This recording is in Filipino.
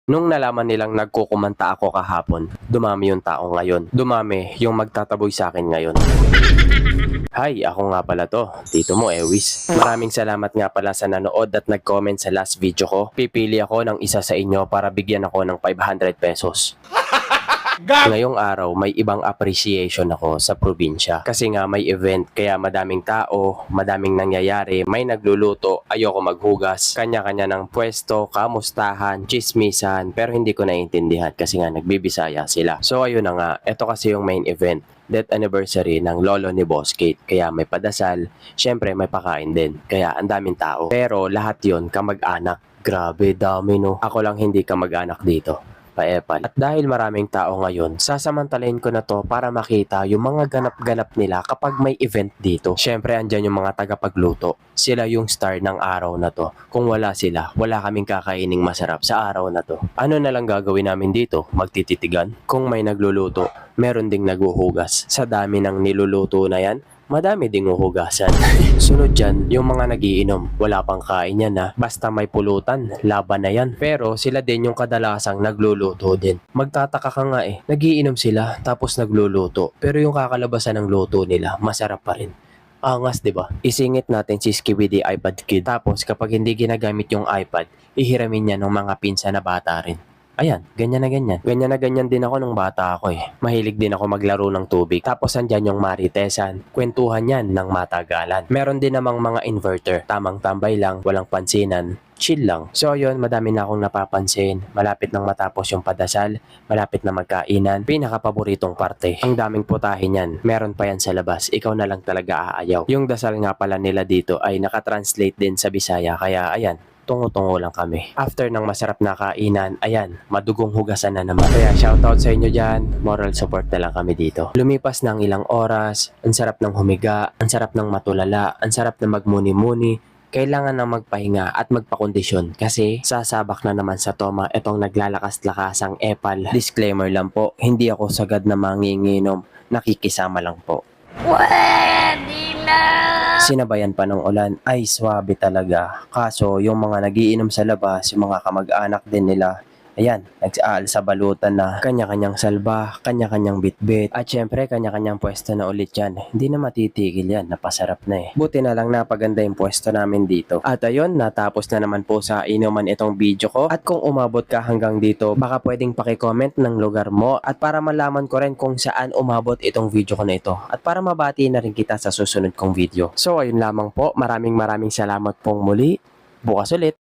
Nung nalaman nilang nagkukumanta ako kahapon, dumami yung tao ngayon. Dumami yung magtataboy sa akin ngayon. Hi, ako nga pala to, Tito mo Ewis. Maraming salamat nga pala sa nanood at nag-comment sa last video ko. Pipili ako ng isa sa inyo para bigyan ako ng 500 pesos. Ngayong araw, may ibang appreciation ako sa probinsya. Kasi nga may event, kaya madaming tao, madaming nangyayari, may nagluluto, ayoko maghugas, kanya-kanya ng pwesto, kamustahan, chismisan, pero hindi ko naiintindihan kasi nga nagbibisaya sila. So ayun na nga, ito kasi yung main event. Death anniversary ng lolo ni Boss Kate. Kaya may padasal, syempre may pakain din. Kaya ang daming tao. Pero lahat yon kamag-anak. Grabe, dami no. Ako lang hindi kamag-anak dito. Paepal. At dahil maraming tao ngayon, sasamantalahin ko na to para makita yung mga ganap-ganap nila kapag may event dito. Syempre andyan yung mga tagapagluto. Sila yung star ng araw na to. Kung wala sila, wala kaming kakaining masarap sa araw na to. Ano na lang gagawin namin dito? Magtititigan? Kung may nagluluto, meron ding naguhugas. Sa dami ng niluluto na yan, madami ding uhugasan. Sunod dyan, yung mga nagiinom. Wala pang kain yan ha. Basta may pulutan, laban na yan. Pero sila din yung kadalasang nagluluto din. Magtataka ka nga eh. Nagiinom sila, tapos nagluluto. Pero yung kakalabasan ng luto nila, masarap pa rin. Angas, di ba? Isingit natin si Skibidi iPad Kid. Tapos kapag hindi ginagamit yung iPad, ihiramin niya ng mga pinsa na bata rin. Ayan, ganyan na ganyan. Ganyan na ganyan din ako nung bata ako eh. Mahilig din ako maglaro ng tubig. Tapos andyan yung maritesan. Kwentuhan yan ng matagalan. Meron din namang mga inverter. Tamang tambay lang, walang pansinan. Chill lang. So yun, madami na akong napapansin. Malapit nang matapos yung padasal. Malapit na magkainan. Pinakapaboritong parte. Ang daming putahin yan. Meron pa yan sa labas. Ikaw na lang talaga aayaw. Yung dasal nga pala nila dito ay nakatranslate din sa Bisaya. Kaya ayan, tungo-tungo lang kami. After ng masarap na kainan, ayan, madugong hugasan na naman. Kaya shoutout sa inyo dyan, moral support na lang kami dito. Lumipas ng ilang oras, ang sarap ng humiga, ang sarap ng matulala, ang sarap na magmuni-muni, kailangan na magpahinga at magpakondisyon kasi sasabak na naman sa toma itong naglalakas-lakasang epal. Disclaimer lang po, hindi ako sagad na manginginom, nakikisama lang po. Pwede na! Sinabayan pa ng ulan, ay swabe talaga. Kaso yung mga nagiinom sa labas, yung mga kamag-anak din nila, ayan, nagsaal sa balutan na kanya-kanyang salba, kanya-kanyang bitbit, at syempre kanya-kanyang pwesto na ulit yan. Hindi na matitigil yan, napasarap na eh. Buti na lang napaganda yung pwesto namin dito. At ayun, natapos na naman po sa inuman itong video ko. At kung umabot ka hanggang dito, baka pwedeng pakicomment ng lugar mo at para malaman ko rin kung saan umabot itong video ko na ito. At para mabati na rin kita sa susunod kong video. So ayun lamang po, maraming salamat pong muli. Bukas ulit.